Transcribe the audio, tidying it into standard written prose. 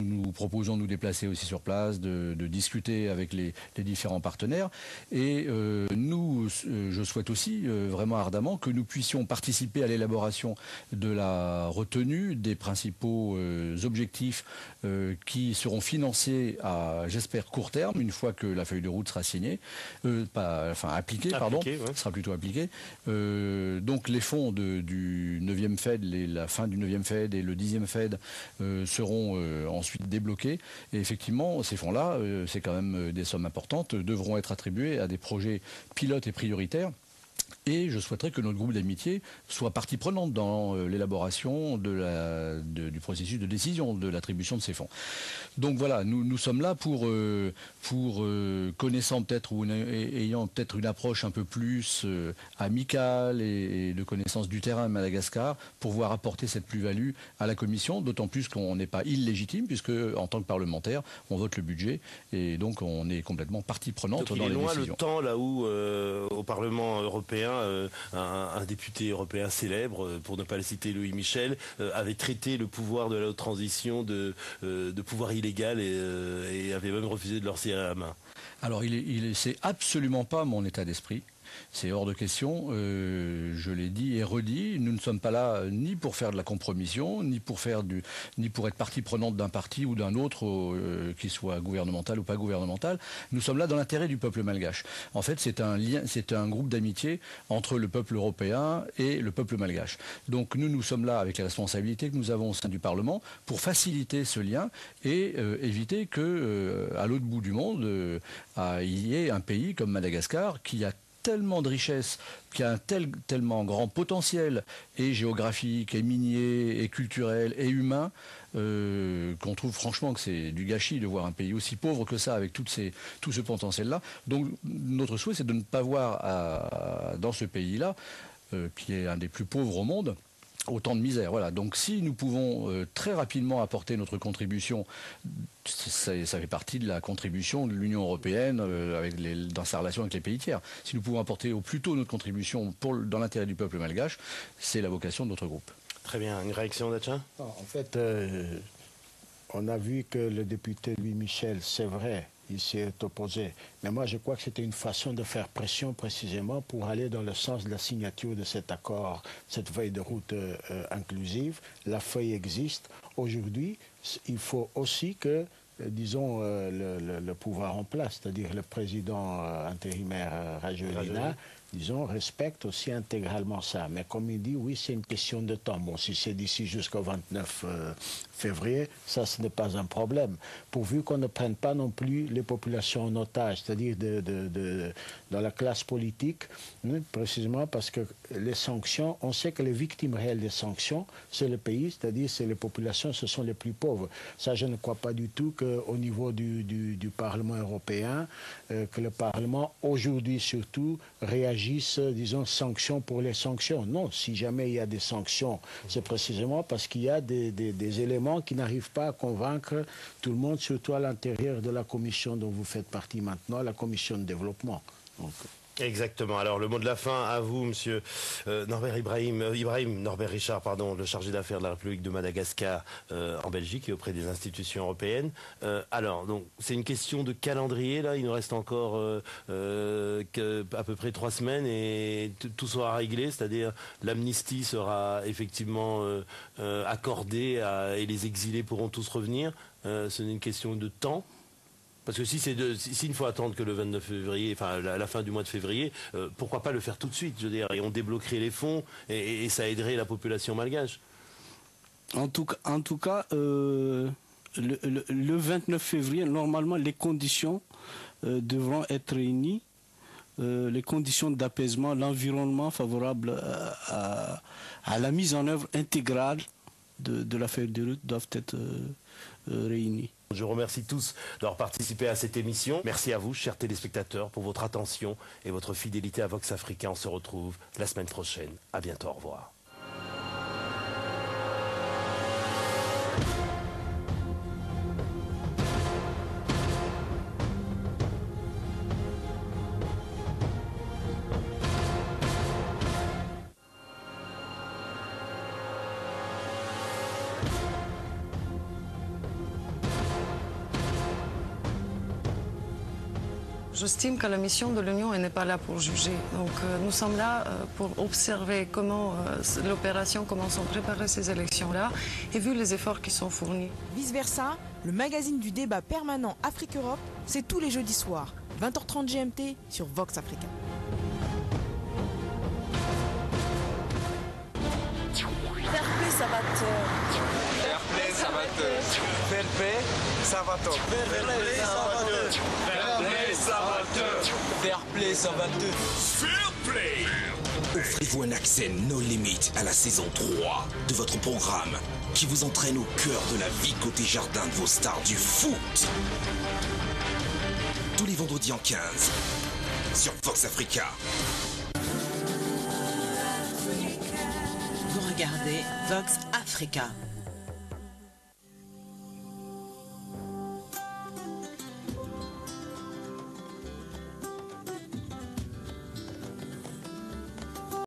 Nous proposons de nous déplacer aussi sur place, de discuter avec les différents partenaires. Et je souhaite aussi vraiment ardemment que nous puissions participer à l'élaboration de la retenue des principaux objectifs qui seront financés à, j'espère, court terme, une fois que la feuille de route sera signée, appliquée, pardon, ouais. Sera plutôt appliquée. Donc les fonds du 9e Fed, la fin du 9e Fed et le 10e Fed seront ensuite débloqués. Et effectivement, ces fonds-là, c'est quand même des sommes importantes, devront être attribués à des projets pilotes et prioritaires. Et je souhaiterais que notre groupe d'amitié soit partie prenante dans l'élaboration du processus de décision de l'attribution de ces fonds. Donc voilà, nous sommes là pour connaissant peut-être ou ayant peut-être une approche un peu plus amicale et de connaissance du terrain à Madagascar, pour pouvoir apporter cette plus-value à la Commission, d'autant plus qu'on n'est pas illégitime, puisque en tant que parlementaire, on vote le budget, et donc on est complètement partie prenante dans les décisions. Donc il est loin le temps là où au Parlement européen, un député européen célèbre, pour ne pas le citer, Louis Michel, avait traité le pouvoir de la haute transition de pouvoir illégal et avait même refusé de leur serrer la main. Alors c'est absolument pas mon état d'esprit. C'est hors de question, je l'ai dit et redit, nous ne sommes pas là ni pour faire de la compromission, ni pour être partie prenante d'un parti ou d'un autre, qu'il soit gouvernemental ou pas gouvernemental. Nous sommes là dans l'intérêt du peuple malgache. En fait, c'est un groupe d'amitié entre le peuple européen et le peuple malgache. Donc nous sommes là avec les responsabilités que nous avons au sein du Parlement pour faciliter ce lien et éviter que, à l'autre bout du monde, il y ait un pays comme Madagascar qui a tellement de richesses, qui a un tellement grand potentiel et géographique, et minier, et culturel, et humain, qu'on trouve franchement que c'est du gâchis de voir un pays aussi pauvre que ça, avec tout ce potentiel-là. Donc notre souhait, c'est de ne pas voir dans ce pays-là, qui est un des plus pauvres au monde, autant de misère. Voilà. Donc si nous pouvons très rapidement apporter notre contribution, ça fait partie de la contribution de l'Union européenne dans sa relation avec les pays tiers. Si nous pouvons apporter au plus tôt notre contribution dans l'intérêt du peuple malgache, c'est la vocation de notre groupe. Très bien. Une réaction, Datchin ? En fait, on a vu que le député Louis Michel, c'est vrai, il s'est opposé. Mais moi, je crois que c'était une façon de faire pression précisément pour aller dans le sens de la signature de cet accord, cette feuille de route inclusive. La feuille existe. Aujourd'hui, il faut aussi que, disons, le pouvoir en place, c'est-à-dire le président intérimaire Rajoelina, disons, respecte aussi intégralement ça. Mais comme il dit, oui, c'est une question de temps. Bon, si c'est d'ici jusqu'au 29 février, ça, ce n'est pas un problème. Pourvu qu'on ne prenne pas non plus les populations en otage, c'est-à-dire dans la classe politique, précisément parce que les sanctions, on sait que les victimes réelles des sanctions, c'est le pays, c'est-à-dire c'est les populations, ce sont les plus pauvres. Ça, je ne crois pas du tout qu'au niveau du Parlement européen, que le Parlement, aujourd'hui surtout, réagisse, disons, sanctions pour les sanctions. Non, si jamais il y a des sanctions, c'est précisément parce qu'il y a des éléments qui n'arrivent pas à convaincre tout le monde, surtout à l'intérieur de la commission dont vous faites partie maintenant, la commission de développement. Donc, exactement. Alors, le mot de la fin à vous, monsieur Norbert Norbert Richard, pardon, le chargé d'affaires de la République de Madagascar en Belgique et auprès des institutions européennes. Alors, donc, c'est une question de calendrier, là. Il nous reste encore à peu près 3 semaines et tout sera réglé, c'est-à-dire l'amnistie sera effectivement accordée et les exilés pourront tous revenir. Ce n'est une question de temps. Parce que s'il faut attendre que le 29 février, enfin la fin du mois de février, pourquoi pas le faire tout de suite, je veux dire, et on débloquerait les fonds et ça aiderait la population malgache. En tout cas, le 29 février, normalement, les conditions devront être réunies, les conditions d'apaisement, l'environnement favorable à la mise en œuvre intégrale de la feuille de route doivent être réunis. Je vous remercie tous d'avoir participé à cette émission. Merci à vous, chers téléspectateurs, pour votre attention et votre fidélité à Vox Africa. On se retrouve la semaine prochaine. À bientôt, au revoir. J'estime que la mission de l'Union n'est pas là pour juger. Donc nous sommes là pour observer comment l'opération, comment sont préparées ces élections-là et vu les efforts qui sont fournis. Vice versa, le magazine du débat permanent Afrique-Europe, c'est tous les jeudis soirs, 20h30 GMT sur Vox Africa. Fair play Salvatore. Fair play Salvatore. Fair play Salvatore. Fair play Salvatore. Fair play Salvatore. Fair play. Offrez-vous un accès no limit à la saison 3 de votre programme qui vous entraîne au cœur de la vie côté jardin de vos stars du foot. Tous les vendredis en 15 sur Vox Africa. Vous regardez Vox Africa.